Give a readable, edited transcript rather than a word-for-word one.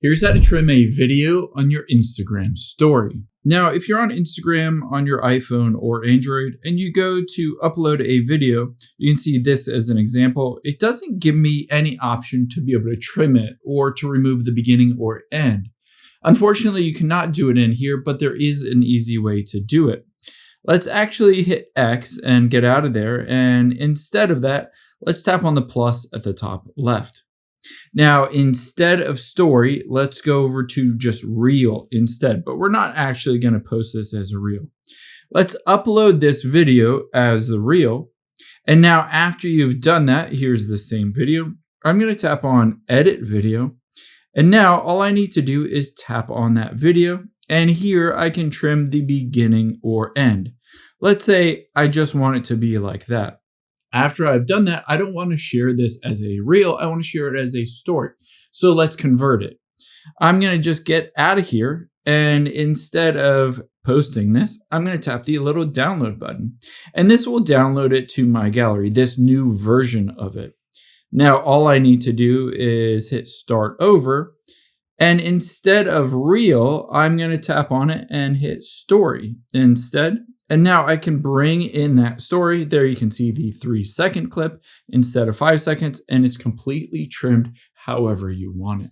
Here's how to trim a video on your Instagram story. Now, if you're on Instagram on your iPhone or Android and you go to upload a video, you can see this as an example. It doesn't give me any option to be able to trim it or to remove the beginning or end. Unfortunately, you cannot do it in here, but there is an easy way to do it. Let's actually hit X and get out of there. And instead of that, let's tap on the plus at the top left. Now, instead of story, let's go over to just reel instead, but we're not actually going to post this as a reel. Let's upload this video as the reel. And now after you've done that, here's the same video. I'm going to tap on edit video. And now all I need to do is tap on that video. And here I can trim the beginning or end. Let's say I just want it to be like that. After I've done that, I don't want to share this as a reel. I want to share it as a story. So let's convert it. I'm going to just get out of here. And instead of posting this, I'm going to tap the little download button. And this will download it to my gallery, this new version of it. Now, all I need to do is hit start over. And instead of reel, I'm going to tap on it and hit story instead. And now I can bring in that story. There you can see the 3-second clip instead of 5 seconds, and it's completely trimmed however you want it.